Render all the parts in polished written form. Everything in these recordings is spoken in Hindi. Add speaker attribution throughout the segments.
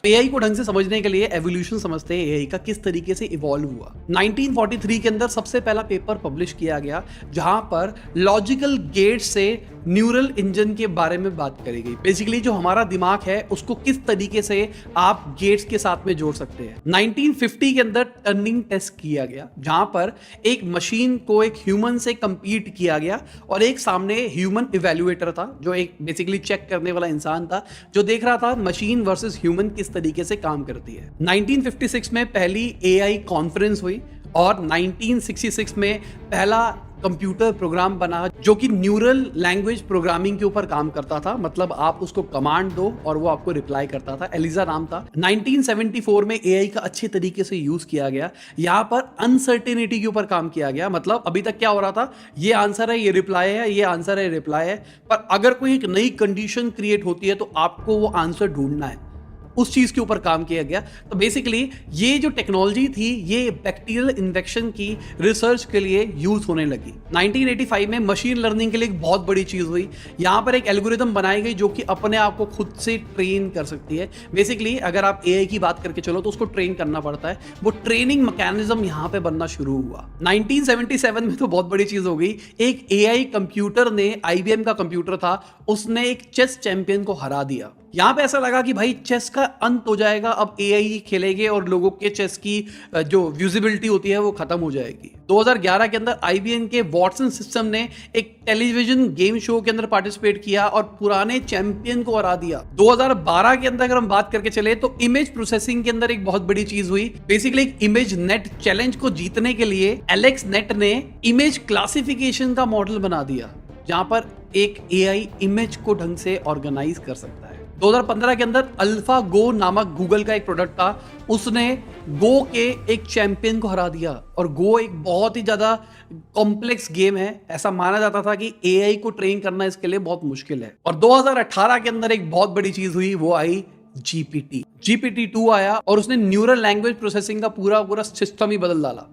Speaker 1: एआई को ढंग से समझने के लिए एवोल्यूशन समझते हैं एआई का किस तरीके से इवॉल्व हुआ। 1943 के अंदर सबसे पहला पेपर पब्लिश किया गया जहां पर लॉजिकल गेट से न्यूरल इंजन के बारे में बात करी गई। बेसिकली जो हमारा दिमाग है उसको किस तरीके से आप गेट्स के साथ में जोड़ सकते हैं। 1950 के अंदर टर्निंग टेस्ट किया गया जहां पर एक मशीन को एक ह्यूमन से कंपीट किया गया और एक सामने ह्यूमन इवैल्यूएटर था जो एक बेसिकली चेक करने वाला इंसान था जो देख रहा था मशीन वर्सेस ह्यूमन किस तरीके से काम करती है। 1956 में पहली एआई कॉन्फ्रेंस हुई और 1966 में पहला कंप्यूटर प्रोग्राम बना जो कि न्यूरल लैंग्वेज प्रोग्रामिंग के ऊपर काम करता था। मतलब आप उसको कमांड दो और वो आपको रिप्लाई करता था। एलिजा नाम था। 1974 में एआई का अच्छे तरीके से यूज किया गया। यहाँ पर अनसर्टेनिटी के ऊपर काम किया गया। मतलब अभी तक क्या हो रहा था, ये आंसर है, ये रिप्लाई है, ये आंसर है, रिप्लाई है, पर अगर कोई एक नई कंडीशन क्रिएट होती है तो आपको वो आंसर ढूंढना है। उस चीज के ऊपर काम किया गया। तो बेसिकली ये जो टेक्नोलॉजी थी ये बैक्टीरियल इन्फेक्शन की रिसर्च के लिए यूज होने लगी। 1985 में मशीन लर्निंग के लिए एक बहुत बड़ी चीज हुई। यहां पर एक एल्गोरिथम बनाई गई जो कि अपने आप को खुद से ट्रेन कर सकती है। बेसिकली अगर आप एआई की बात करके चलो तो उसको ट्रेन करना पड़ता है। वो ट्रेनिंग मैकेनिज्म यहां पे बनना शुरू हुआ। 1977 में तो बहुत बड़ी चीज हो गई। एक एआई कंप्यूटर ने, आईबीएम का कंप्यूटर था, उसने एक चेस चैंपियन को हरा दिया। यहां पे ऐसा लगा कि भाई चेस का अंत हो जाएगा, अब एआई खेलेंगे और लोगों के चेस की जो विजिबिलिटी होती है वो खत्म हो जाएगी। 2011 के अंदर आईबीएम के वॉटसन सिस्टम ने एक टेलीविजन गेम शो के अंदर पार्टिसिपेट किया और पुराने चैंपियन को हरा दिया। 2012 के अंदर अगर हम बात करके चले तो इमेज प्रोसेसिंग के अंदर एक बहुत बड़ी चीज हुई। बेसिकली एक इमेज नेट चैलेंज को जीतने के लिए एलेक्स नेट ने इमेज क्लासिफिकेशन का मॉडल बना दिया जहां पर एक एआई इमेज को ढंग से ऑर्गेनाइज कर सकता है। 2015 के अंदर अल्फा गो नामक गूगल का एक प्रोडक्ट था, उसने गो के एक चैंपियन को हरा दिया। और गो एक बहुत ही ज्यादा कॉम्प्लेक्स गेम है। ऐसा माना जाता था कि एआई को ट्रेन करना इसके लिए बहुत मुश्किल है। और 2018 के अंदर एक बहुत बड़ी चीज हुई, वो आई जीपीटी 2 आया और उसने न्यूरल लैंग्वेज प्रोसेसिंग का पूरा सिस्टम ही बदल डाला।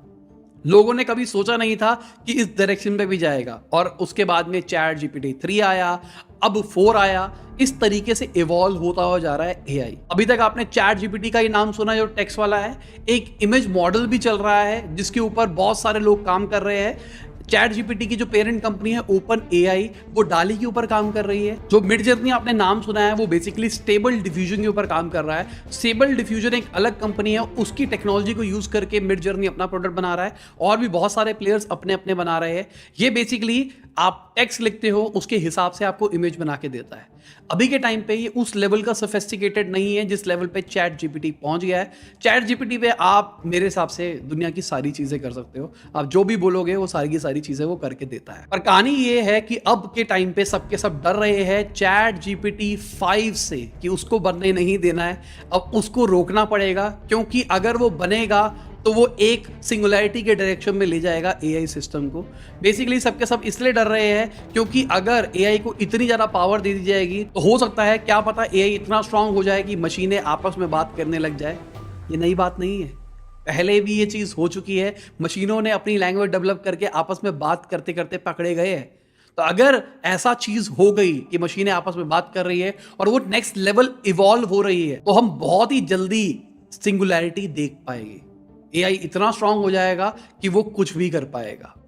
Speaker 1: लोगों ने कभी सोचा नहीं था कि इस डायरेक्शन पे भी जाएगा। और उसके बाद में चैट जीपीटी 3 आया, अब 4 आया। इस तरीके से इवॉल्व होता हुआ जा रहा है एआई। अभी तक आपने चैट जीपीटी का ही नाम सुना जो टेक्स्ट वाला है। एक इमेज मॉडल भी चल रहा है जिसके ऊपर बहुत सारे लोग काम कर रहे हैं। चैट जीपीटी की जो पेरेंट कंपनी है ओपन एआई, वो डाली के ऊपर काम कर रही है। जो मिड जर्नी आपने नाम सुना है वो बेसिकली स्टेबल डिफ्यूजन के ऊपर काम कर रहा है। स्टेबल डिफ्यूजन एक अलग कंपनी है, उसकी टेक्नोलॉजी को यूज करके मिड जर्नी अपना प्रोडक्ट बना रहा है और भी बहुत सारे प्लेयर्स अपने अपने बना रहे हैं। ये बेसिकली आप टेक्स्ट लिखते हो उसके हिसाब से आपको इमेज बना के देता है। अभी के टाइम पे ये उस लेवल का सोफिस्टिकेटेड नहीं है जिस लेवल पे चैट जीपीटी पहुंच गया है। चैट जीपीटी पे आप मेरे हिसाब से दुनिया की सारी चीजें कर सकते हो। आप जो भी बोलोगे वो सारी की सारी चीजें वो करके देता है। पर कहानी ये है कि अब के टाइम पे सबके सब डर रहे हैं चैट जीपीटी 5 से कि उसको बनने नहीं देना है। अब उसको रोकना पड़ेगा क्योंकि अगर वो बनेगा तो वो एक सिंगुलैरिटी के डायरेक्शन में ले जाएगा एआई सिस्टम को। बेसिकली सबके सब इसलिए डर रहे हैं क्योंकि अगर एआई को इतनी ज्यादा पावर दे दी जाएगी तो हो सकता है, क्या पता, एआई इतना स्ट्रांग हो जाए कि मशीनें आपस में बात करने लग जाए। ये नई बात नहीं है, पहले भी ये चीज हो चुकी है। मशीनों ने अपनी लैंग्वेज डेवलप करके आपस में बात करते करते पकड़े गए हैं। तो अगर ऐसा चीज हो गई कि मशीनें आपस में बात कर रही है और वो नेक्स्ट लेवल इवॉल्व हो रही है तो हम बहुत ही जल्दी सिंगुलैरिटी देख पाएंगे। एआई इतना स्ट्रांग हो जाएगा कि वो कुछ भी कर पाएगा।